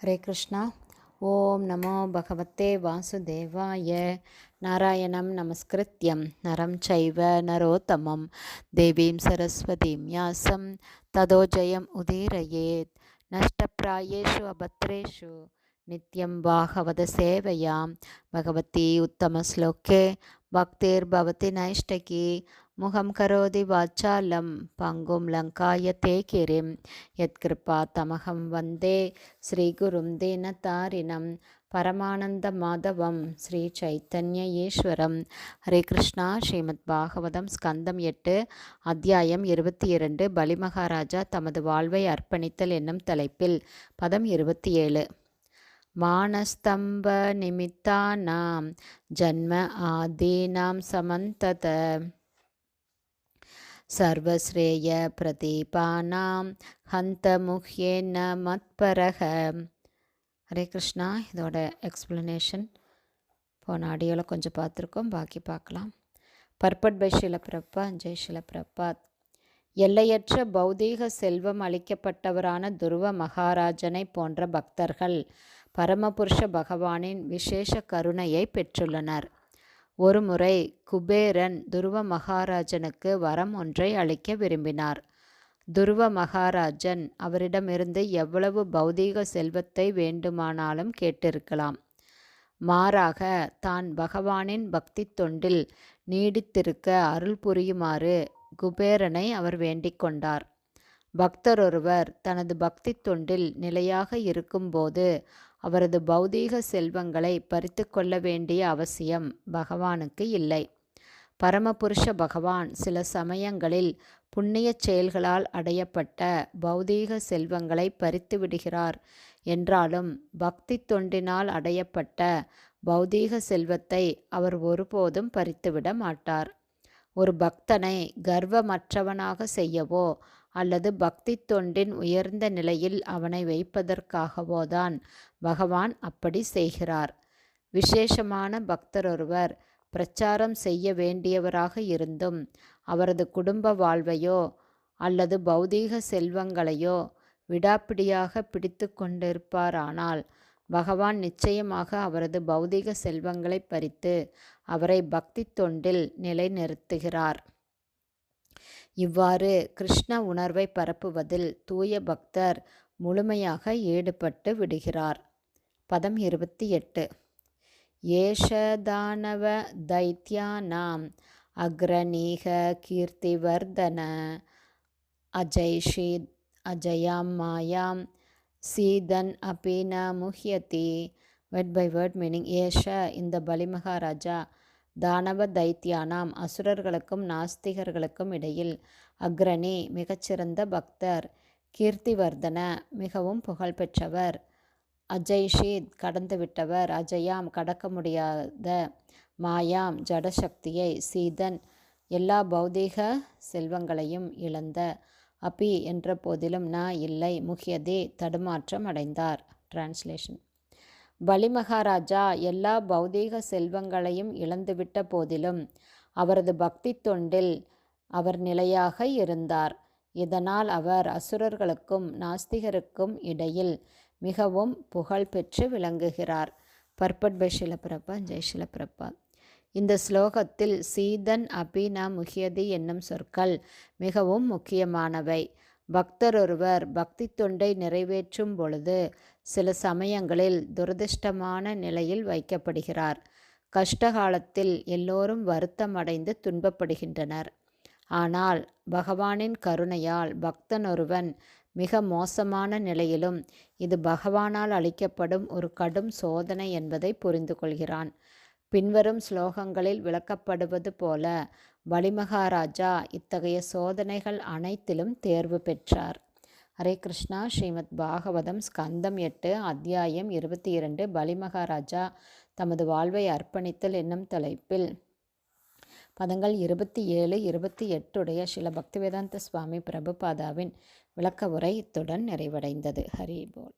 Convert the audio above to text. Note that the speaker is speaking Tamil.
ஹரே கிருஷ்ணா. ஓம் நமோ பகவத்தே வாசுதேவாய. நாராயணம் நமஸ்கிருத்யம் நரம் சைவ நரோத்தமம் தேவீம் சரஸ்வதீம் யாசம் ததோ ஜெயம் உதீரயேத். நஷ்டப்ராயேஷு அபத்ரேஷு நித்யம் பாகவத சேவையாம் பகவதி உத்தமஸ்லோகே பக்திர்பவதி நைஷ்டகி. முகம் கரோதி வாச்சாலம் பங்கும் லங்காயதே கிரிம் யத்கிருபா தமகம் வந்தே ஸ்ரீகுரும் தீனதாரிணம் பரமானந்த மாதவம் ஸ்ரீ சைத்தன்ய ஈஸ்வரம். ஹரே கிருஷ்ணா. ஸ்ரீமத் பாகவதம் ஸ்கந்தம் 8 அத்தியாயம் 22 பலிமகாராஜா தமது வாழ்வை அர்ப்பணித்தல் என்னும் தலைப்பில் பதம் 27. மானஸ்தம்ப நிமித்தானாம் ஜன்ம ஆதீனாம் சமந்தத சர்வஸ்ரேய பிரதீபானாம் ஹந்த முஹ்யேன மத்பரக. ஹரே கிருஷ்ணா. இதோட எக்ஸ்பிளனேஷன் போன ஆடியோவில் கொஞ்சம் பார்த்துருக்கோம், பாக்கி பார்க்கலாம். பர்பட் பை ஷில பிரபாத். ஜெய் ஷில பிரபாத். எல்லையற்ற பௌதீக செல்வம் அளிக்கப்பட்டவரான துருவ மகாராஜனை போன்ற பக்தர்கள் பரமபுருஷ பகவானின் விசேஷ கருணையை பெற்றுள்ளனர். ஒருமுறை குபேரன் துருவ மகாராஜனுக்கு வரம் ஒன்றை அளிக்க விரும்பினார். துருவ மகாராஜன் அவரிடமிருந்து எவ்வளவு பௌதீக செல்வத்தை வேண்டுமானாலும் கேட்டிருக்கலாம். மாறாக தான் பகவானின் பக்தி தொண்டில் நீடித்திருக்க அருள் புரியுமாறு குபேரனை அவர் வேண்டிக் கொண்டார். பக்தர் ஒருவர் தனது பக்தி தொண்டில் நிலையாக இருக்கும்போது அவரது பௌதீக செல்வங்களை பறித்து கொள்ள வேண்டிய அவசியம் பகவானுக்கு இல்லை. பரமபுருஷ பகவான் சில சமயங்களில் புண்ணிய செயல்களால் அடையப்பட்ட பௌதீக செல்வங்களை பறித்து விடுகிறார் என்றாலும் பக்தி தொண்டினால் அடையப்பட்ட பௌதீக செல்வத்தை அவர் ஒருபோதும் பறித்துவிட மாட்டார். ஒரு பக்தனை கர்வமற்றவனாக செய்யவோ அல்லது பக்தி தொண்டின் உயர்ந்த நிலையில் அவனை வைப்பதற்காகவோதான் பகவான் அப்படி செய்கிறார். விசேஷமான பக்தர் ஒருவர் பிரச்சாரம் செய்ய வேண்டியவராக இருந்தும் அவரது குடும்ப வாழ்வையோ அல்லது பௌதீக செல்வங்களையோ விடாப்பிடியாக பிடித்து கொண்டிருப்பாரானால் பகவான் நிச்சயமாக அவரது பௌதீக செல்வங்களை பறித்து அவரை பக்தி தொண்டில் நிலைநிறுத்துகிறார். இவ்வாறு கிருஷ்ண உணர்வை பரப்புவதில் தூய பக்தர் முழுமையாக ஈடுபட்டு விடுகிறார். பதம் 28. ஏஷ தானவ தைத்யானாம் அக்ரணீக கீர்த்திவர்தன அஜய்ஷீத் அஜயாம் மாயாம் சீதன் அபி ந முஹ்யதி. Word by word meaning. ஏஷ இந்த பலிமகாராஜா தானவ தைத்தியானாம் அசுரர்களுக்கும் நாஸ்திகர்களுக்கும் இடையில் அக்ரணி மிகச்சிறந்த பக்தர், கீர்த்திவர்தன மிகவும் புகழ்பெற்றவர், அஜய்ஷீத் கடந்துவிட்டவர், அஜயாம் கடக்க முடியாத, மாயாம் ஜடசக்தியை, சீதன் எல்லா பௌதீக செல்வங்களையும் இழந்த, அபி என்ற போதிலும் ந இல்லை, முஹ்யதி தடுமாற்றம் அடைந்தார். டிரான்ஸ்லேஷன். பலிமகாராஜா எல்லா பௌதீக செல்வங்களையும் இழந்துவிட்ட போதிலும் அவரது பக்தி தொண்டில் அவர் நிலையாக இருந்தார். இதனால் அவர் அசுரர்களுக்கும் நாஸ்திகருக்கும் இடையில் மிகவும் புகழ் பெற்று விளங்குகிறார். பர்பட் பை ஷில பிரபாத். ஜெய் ஷில பிரபாத். இந்த ஸ்லோகத்தில் சீதன் அபி ந முஹ்யதி என்னும் சொற்கள் மிகவும் முக்கியமானவை. பக்தர் ஒருவர் பக்தி தொண்டை நிறைவேற்றும் பொழுது சில சமயங்களில் துரதிர்ஷ்டமான நிலையில் வைக்கப்படுகிறார். கஷ்டகாலத்தில் எல்லோரும் வருத்தமடைந்து துன்பப்படுகின்றனர். ஆனால் பகவானின் கருணையால் பக்தன் ஒருவன் மிக மோசமான நிலையிலும் இது பகவானால் அளிக்கப்படும் ஒரு கடும் சோதனை என்பதை புரிந்து கொள்கிறான். பின்வரும் ஸ்லோகங்களில் விளக்கப்படுவது போல பலிமகாராஜா இத்தகைய சோதனைகள் அனைத்திலும் தேர்வு பெற்றார். ஹரே கிருஷ்ணா. ஸ்ரீமத் பாகவதம் ஸ்கந்தம் 8 அத்தியாயம் 22 பலிமகாராஜா தமது வாழ்வை அர்ப்பணித்தல் என்னும் தலைப்பில் பதங்கள் 27, 28 உடைய ஸ்ரீல பக்திவேதாந்த சுவாமி பிரபுபாதாவின் விளக்க உரை இத்துடன் நிறைவடைந்தது. ஹரி போல்.